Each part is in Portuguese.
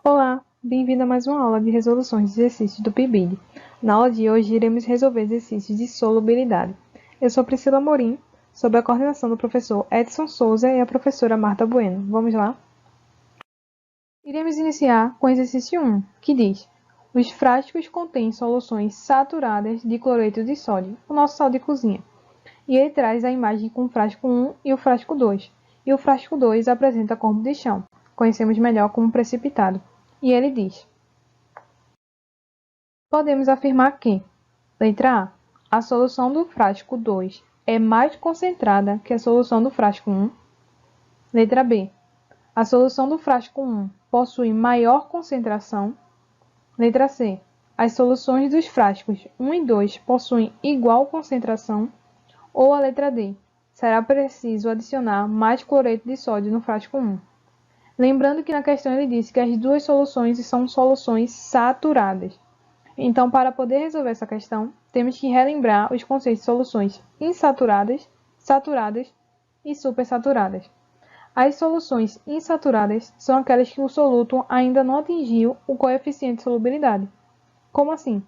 Olá, bem-vindo a mais uma aula de resoluções de exercícios do PIBID. Na aula de hoje, iremos resolver exercícios de solubilidade. Eu sou Priscila Morim, sob a coordenação do professor Edson Souza e a professora Marta Bueno. Vamos lá? Iremos iniciar com o exercício 1, que diz: os frascos contêm soluções saturadas de cloreto de sódio, o nosso sal de cozinha. E ele traz a imagem com o frasco 1 e o frasco 2. E o frasco 2 apresenta corpo de chão, conhecemos melhor como precipitado. E ele diz: podemos afirmar que, letra A solução do frasco 2 é mais concentrada que a solução do frasco 1. Letra B, a solução do frasco 1 possui maior concentração. Letra C, as soluções dos frascos 1 e 2 possuem igual concentração. Ou a letra D, será preciso adicionar mais cloreto de sódio no frasco 1. Lembrando que na questão ele disse que as duas soluções são soluções saturadas. Então, para poder resolver essa questão, temos que relembrar os conceitos de soluções insaturadas, saturadas e supersaturadas. As soluções insaturadas são aquelas que o soluto ainda não atingiu o coeficiente de solubilidade. Como assim?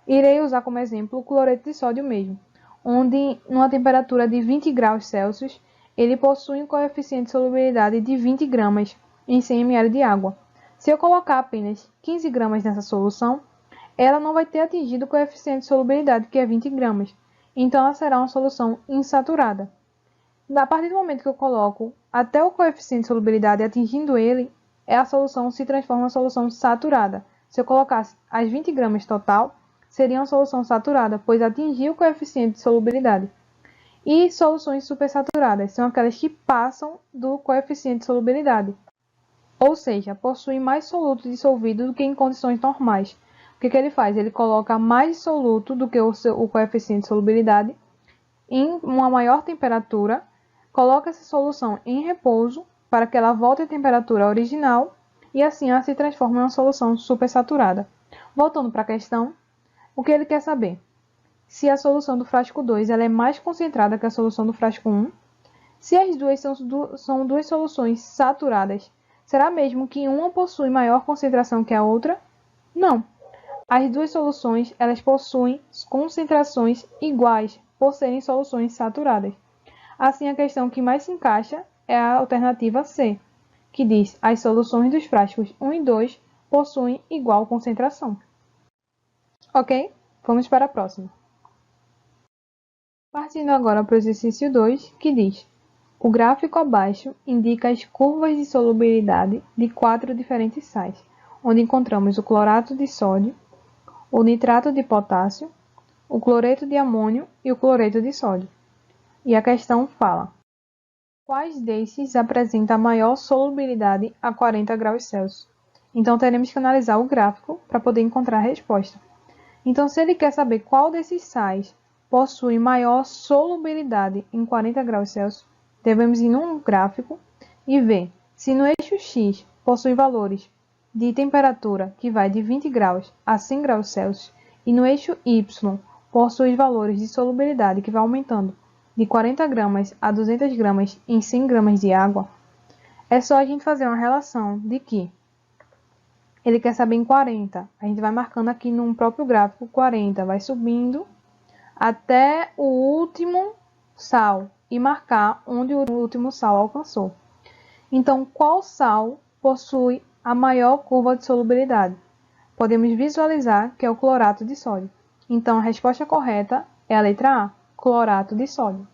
Irei usar como exemplo o cloreto de sódio mesmo, onde, numa temperatura de 20 graus Celsius, ele possui um coeficiente de solubilidade de 20 gramas em 100 ml de água. Se eu colocar apenas 15 gramas nessa solução, ela não vai ter atingido o coeficiente de solubilidade, que é 20 gramas. Então, ela será uma solução insaturada. A partir do momento que eu coloco até o coeficiente de solubilidade atingindo ele, a solução se transforma em uma solução saturada. Se eu colocasse as 20 gramas total, seria uma solução saturada, pois atingiu o coeficiente de solubilidade. E soluções supersaturadas são aquelas que passam do coeficiente de solubilidade, ou seja, possuem mais soluto dissolvido do que em condições normais. O que ele faz? Ele coloca mais soluto do que o coeficiente de solubilidade em uma maior temperatura, coloca essa solução em repouso para que ela volte à temperatura original e assim ela se transforma em uma solução supersaturada. Voltando para a questão, o que ele quer saber? Se a solução do frasco 2 ela é mais concentrada que a solução do frasco 1, se as duas são duas soluções saturadas, será mesmo que uma possui maior concentração que a outra? Não. As duas soluções elas possuem concentrações iguais por serem soluções saturadas. Assim, a questão que mais se encaixa é a alternativa C, que diz: as soluções dos frascos 1 e 2 possuem igual concentração. Ok? Vamos para a próxima. Partindo agora para o exercício 2, que diz: o gráfico abaixo indica as curvas de solubilidade de 4 diferentes sais, onde encontramos o clorato de sódio, o nitrato de potássio, o cloreto de amônio e o cloreto de sódio. E a questão fala: quais destes apresenta maior solubilidade a 40 graus Celsius? Então, teremos que analisar o gráfico para poder encontrar a resposta. Então, se ele quer saber qual desses sais possui maior solubilidade em 40 graus Celsius, devemos ir num gráfico e ver se no eixo X possui valores de temperatura que vai de 20 graus a 100 graus Celsius e no eixo Y possui valores de solubilidade que vai aumentando de 40 gramas a 200 gramas em 100 gramas de água. É só a gente fazer uma relação de que ele quer saber em 40. A gente vai marcando aqui no próprio gráfico 40, vai subindo até o último sal e marcar onde o último sal alcançou. Então, qual sal possui a maior curva de solubilidade? Podemos visualizar que é o clorato de sódio. Então, a resposta correta é a letra A, clorato de sódio.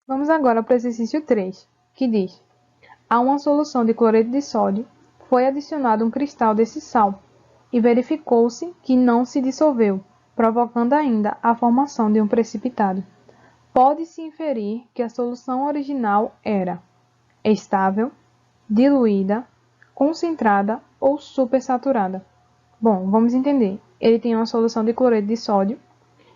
Vamos agora para o exercício 3, que diz: a uma solução de cloreto de sódio foi adicionado um cristal desse sal e verificou-se que não se dissolveu, provocando ainda a formação de um precipitado. Pode-se inferir que a solução original era estável, diluída, concentrada ou supersaturada. Bom, vamos entender. Ele tem uma solução de cloreto de sódio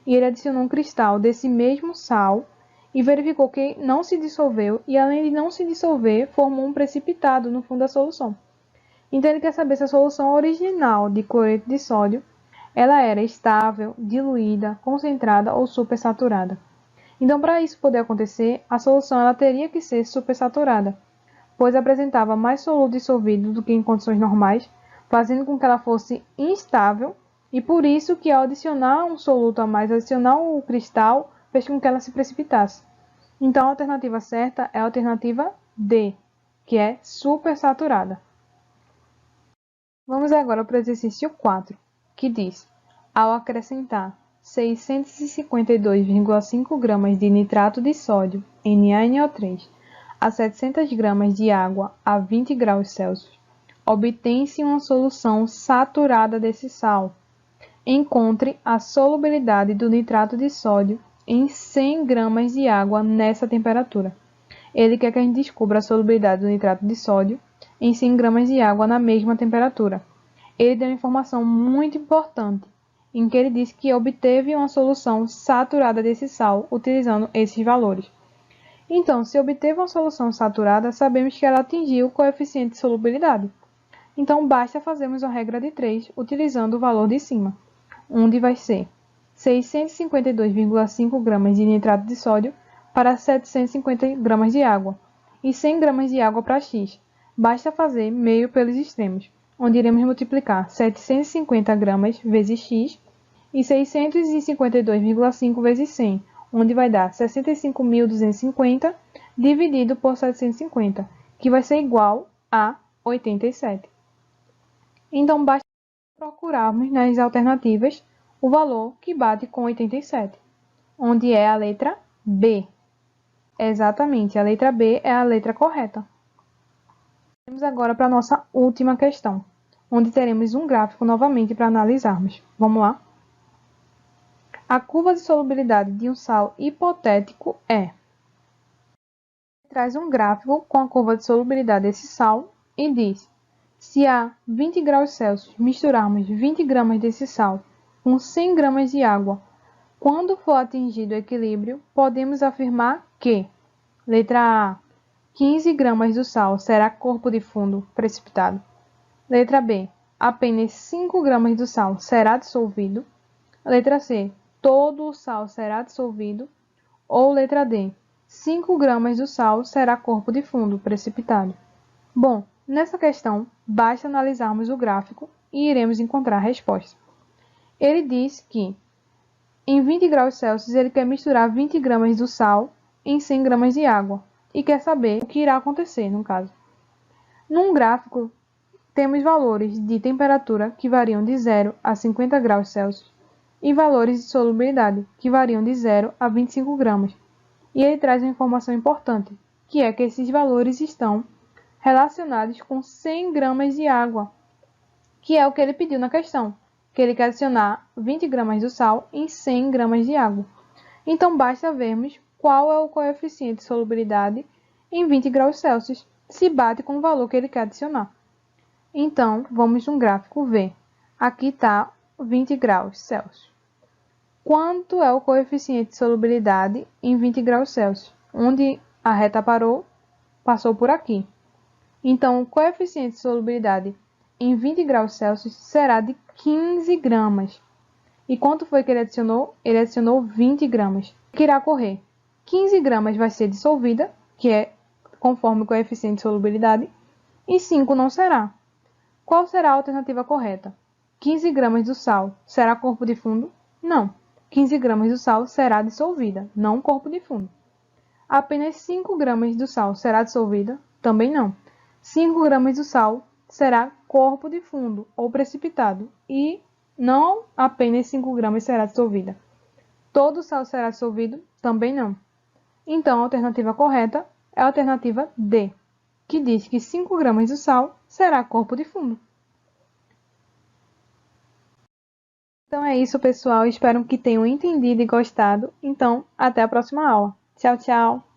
e ele adicionou um cristal desse mesmo sal e verificou que não se dissolveu e, além de não se dissolver, formou um precipitado no fundo da solução. Então, ele quer saber se a solução original de cloreto de sódio ela era estável, diluída, concentrada ou supersaturada. Então, para isso poder acontecer, a solução ela teria que ser supersaturada, pois apresentava mais soluto dissolvido do que em condições normais, fazendo com que ela fosse instável, e por isso que ao adicionar um soluto a mais, adicionar o cristal, fez com que ela se precipitasse. Então a alternativa certa é a alternativa D, que é supersaturada. Vamos agora para o exercício 4, que diz: ao acrescentar 652,5 gramas de nitrato de sódio, NaNO3, a 700 gramas de água a 20 graus Celsius, obtém-se uma solução saturada desse sal. Encontre a solubilidade do nitrato de sódio em 100 gramas de água nessa temperatura. Ele quer que a gente descubra a solubilidade do nitrato de sódio em 100 gramas de água na mesma temperatura. Ele deu uma informação muito importante, em que ele disse que obteve uma solução saturada desse sal utilizando esses valores. Então, se obteve uma solução saturada, sabemos que ela atingiu o coeficiente de solubilidade. Então, basta fazermos a regra de 3 utilizando o valor de cima, onde vai ser 652,5 gramas de nitrato de sódio para 750 gramas de água e 100 gramas de água para x. Basta fazer meio pelos extremos, onde iremos multiplicar 750 gramas vezes x e 652,5 vezes 100, onde vai dar 65.250 dividido por 750, que vai ser igual a 87. Então, basta procurarmos nas alternativas o valor que bate com 87, onde é a letra B. Exatamente, a letra B é a letra correta. Vamos agora para a nossa última questão, onde teremos um gráfico novamente para analisarmos. Vamos lá? A curva de solubilidade de um sal hipotético é... Traz um gráfico com a curva de solubilidade desse sal e diz: se a 20 graus Celsius misturarmos 20 gramas desse sal com 100 gramas de água, quando for atingido o equilíbrio, podemos afirmar que: letra A, 15 gramas do sal será corpo de fundo precipitado. Letra B, apenas 5 gramas do sal será dissolvido. Letra C, todo o sal será dissolvido. Ou letra D, 5 gramas do sal será corpo de fundo precipitado. Bom, nessa questão, basta analisarmos o gráfico e iremos encontrar a resposta. Ele diz que em 20 graus Celsius ele quer misturar 20 gramas do sal em 100 gramas de água e quer saber o que irá acontecer no caso. Num gráfico, temos valores de temperatura que variam de 0 a 50 graus Celsius e valores de solubilidade que variam de 0 a 25 gramas. E ele traz uma informação importante, que é que esses valores estão relacionados com 100 gramas de água, que é o que ele pediu na questão, que ele quer adicionar 20 gramas do sal em 100 gramas de água. Então, basta vermos qual é o coeficiente de solubilidade em 20 graus Celsius, se bate com o valor que ele quer adicionar. Então, vamos no gráfico ver. Aqui está 20 graus Celsius. Quanto é o coeficiente de solubilidade em 20 graus Celsius? Onde a reta parou, passou por aqui. Então, o coeficiente de solubilidade em 20 graus Celsius será de 15 gramas. E quanto foi que ele adicionou? Ele adicionou 20 gramas. O que irá ocorrer? 15 gramas vai ser dissolvida, que é conforme o coeficiente de solubilidade, e 5 não será. Qual será a alternativa correta? 15 gramas do sal será corpo de fundo? Não. 15 gramas do sal será dissolvida, não corpo de fundo. Apenas 5 gramas do sal será dissolvida? Também não. 5 gramas do sal será corpo de fundo ou precipitado e não apenas 5 gramas será dissolvida. Todo o sal será dissolvido? Também não. Então, a alternativa correta é a alternativa D, que diz que 5 gramas do sal será corpo de fundo. Então é isso, pessoal. Espero que tenham entendido e gostado. Então, até a próxima aula. Tchau, tchau!